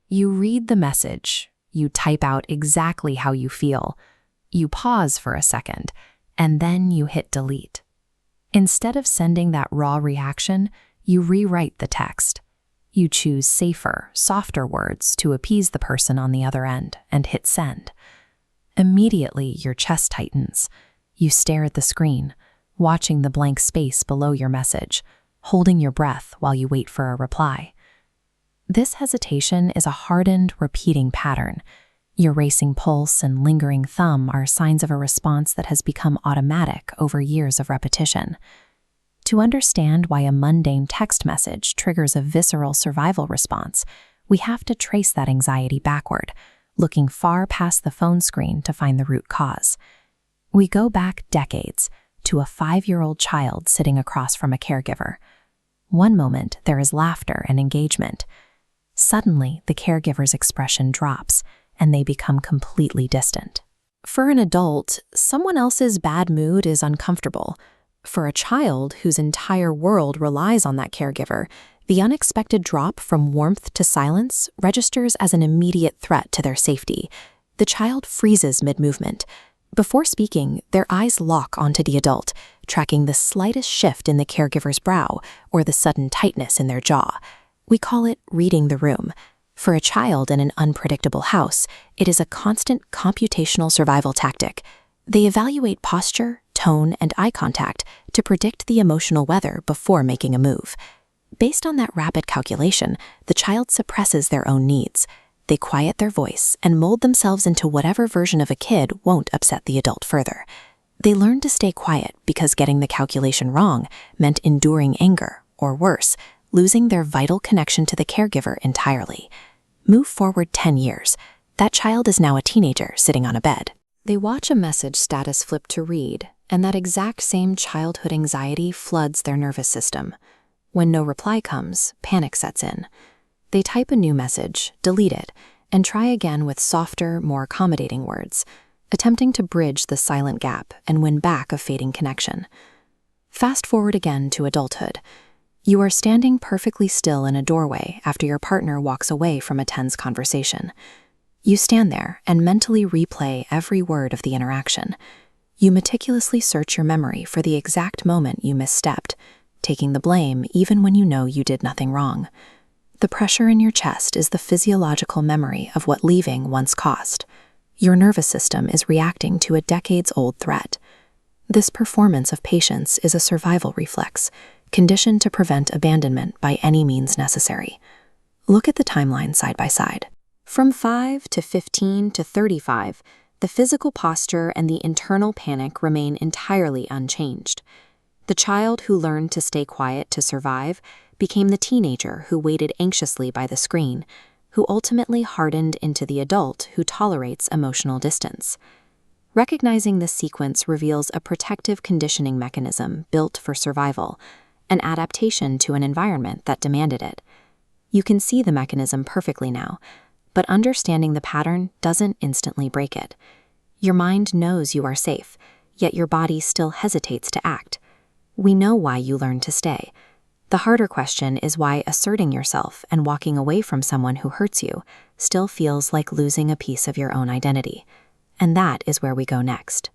You read the message. You type out exactly how you feel. You pause for a second, and then you hit delete. Instead of sending that raw reaction, you rewrite the text. You choose safer, softer words to appease the person on the other end and hit send. Immediately, your chest tightens. You stare at the screen, watching the blank space below your message, holding your breath while you wait for a reply. This hesitation is a hardened, repeating pattern. Your racing pulse and lingering thumb are signs of a response that has become automatic over years of repetition. To understand why a mundane text message triggers a visceral survival response, we have to trace that anxiety backward, looking far past the phone screen to find the root cause. We go back decades to a 5-year-old child sitting across from a caregiver. One moment, there is laughter and engagement. Suddenly, the caregiver's expression drops, and they become completely distant. For an adult, someone else's bad mood is uncomfortable. For a child whose entire world relies on that caregiver, the unexpected drop from warmth to silence registers as an immediate threat to their safety. The child freezes mid-movement. Before speaking, their eyes lock onto the adult, tracking the slightest shift in the caregiver's brow or the sudden tightness in their jaw. We call it reading the room. For a child in an unpredictable house, it is a constant computational survival tactic. They evaluate posture, tone, and eye contact to predict the emotional weather before making a move. Based on that rapid calculation, the child suppresses their own needs. They quiet their voice and mold themselves into whatever version of a kid won't upset the adult further. They learn to stay quiet because getting the calculation wrong meant enduring anger, or worse, losing their vital connection to the caregiver entirely. Move forward 10 years. That child is now a teenager sitting on a bed. They watch a message status flip to read, and that exact same childhood anxiety floods their nervous system. When no reply comes, panic sets in. They type a new message, delete it, and try again with softer, more accommodating words, attempting to bridge the silent gap and win back a fading connection. Fast forward again to adulthood. You are standing perfectly still in a doorway after your partner walks away from a tense conversation. You stand there and mentally replay every word of the interaction. You meticulously search your memory for the exact moment you misstepped, taking the blame even when you know you did nothing wrong. The pressure in your chest is the physiological memory of what leaving once cost. Your nervous system is reacting to a decades-old threat. This performance of patience is a survival reflex, conditioned to prevent abandonment by any means necessary. Look at the timeline side by side. From 5 to 15 to 35, the physical posture and the internal panic remain entirely unchanged. The child who learned to stay quiet to survive became the teenager who waited anxiously by the screen, who ultimately hardened into the adult who tolerates emotional distance. Recognizing this sequence reveals a protective conditioning mechanism built for survival, an adaptation to an environment that demanded it. You can see the mechanism perfectly now, but understanding the pattern doesn't instantly break it. Your mind knows you are safe, yet your body still hesitates to act. We know why you learned to stay. The harder question is why asserting yourself and walking away from someone who hurts you still feels like losing a piece of your own identity. And that is where we go next.